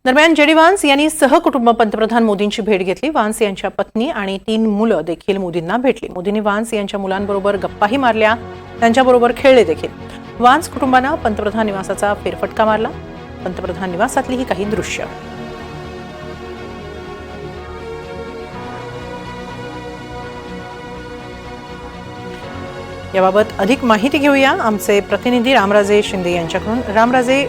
दरम्यान JD Vance यांनी सहकुटुंब पंतप्रधान मोदींची भेट घेतली। व्हान्स यांच्या पत्नी आणि 3 मुलं देखील मोदींना भेटली। मोदींनी व्हान्स यांच्या मुलांबरोबर गप्पाही मारल्या, त्यांच्याबरोबर खेळले देखील। व्हान्स कुटुंबानं पंतप्रधान निवासाचा फेरफटका मारला। पंतप्रधान निवासातली ही काही दृश्य। याबाबत अधिक माहिती घेऊया आमचे प्रतिनिधी रामराजे शिंदे यांच्याकडून। रामराजे,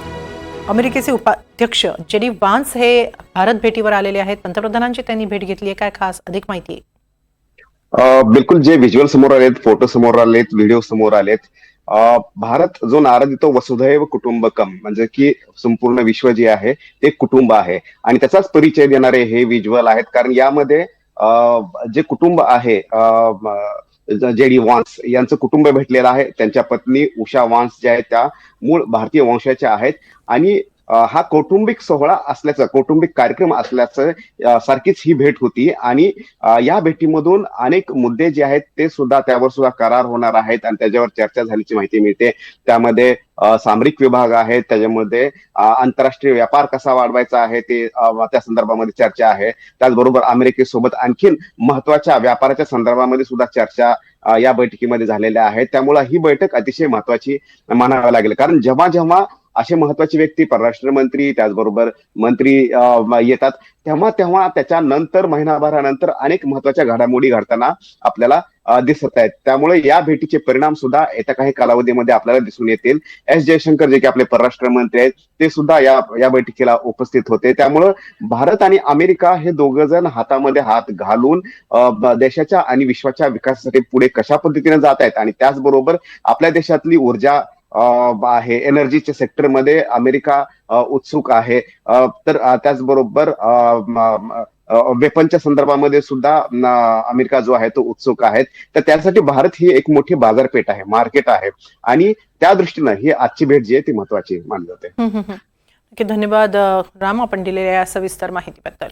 अमेरिकेचे उपाध्यक्ष जेडी व्हान्स हे भारत भेटीवर आलेले आहेत। पंतप्रधानांची त्यांनी भेट घेतली आहे, काय खास अधिक माहिती आहे? बिलकुल, जे व्हिज्युअल समोर आलेत, फोटो समोर आलेत, व्हिडिओ समोर आलेत, भारत जो नारा देतो वसुधैव कुटुंबकम, म्हणजे की संपूर्ण विश्व जे आहे ते कुटुंब आहे आणि त्याचाच परिचय देणारे हे व्हिज्युअल आहेत। कारण यामध्ये जे कुटुंब आहे, जेडी व्हान्स यांचं कुटुंब भेटलेलं आहे। त्यांच्या पत्नी उषा व्हान्स ज्या आहेत त्या मूळ भारतीय वंशाच्या आहेत आणि हा कौटुंबिक सोहळा असल्याचं, कौटुंबिक कार्यक्रम असल्याचं सारखीच ही भेट होती आणि या भेटीमधून अनेक मुद्दे जे आहेत ते सुद्धा, त्यावर सुद्धा करार होणार आहेत आणि त्याच्यावर चर्चा झाल्याची माहिती मिळते। त्यामध्ये सामरिक विभाग आहे, त्याच्यामध्ये आंतरराष्ट्रीय व्यापार कसा वाढवायचा आहे ते त्या संदर्भामध्ये चर्चा आहे। त्याचबरोबर अमेरिकेसोबत आणखीन महत्वाच्या व्यापाराच्या संदर्भामध्ये सुद्धा चर्चा या बैठकीमध्ये झालेल्या आहेत। त्यामुळे ही बैठक अतिशय महत्वाची मानावी लागेल, कारण जेव्हा जेव्हा असे महत्वाचे व्यक्ती, परराष्ट्र मंत्री, त्याचबरोबर मंत्री येतात तेव्हा तेव्हा त्याच्यानंतर महिनाभरानंतर अनेक महत्वाच्या घडामोडी घडताना आपल्याला दिसत आहेत। त्यामुळे या भेटीचे परिणाम सुद्धा येत्या काही कालावधीमध्ये आपल्याला दिसून येतील। एस जयशंकर जे की आपले परराष्ट्र मंत्री आहेत ते सुद्धा या बैठकीला उपस्थित होते। त्यामुळं भारत आणि अमेरिका हे दोघं जण हातामध्ये हात घालून देशाच्या आणि विश्वाच्या विकासासाठी पुढे कशा पद्धतीने जात आहेत आणि त्याचबरोबर आपल्या देशातली ऊर्जा आहे, एनर्जीच्या सेक्टरमध्ये अमेरिका उत्सुक आहे, तर त्याचबरोबर वेपनच्या संदर्भामध्ये सुद्धा अमेरिका जो आहे तो उत्सुक आहे। तर त्यासाठी भारत ही एक मोठी बाजारपेठ आहे, मार्केट आहे आणि त्या दृष्टीनं ही आजची भेट जी आहे ती महत्वाची मानली जाते। धन्यवाद राम, आपण दिलेल्या सविस्तर माहितीबद्दल।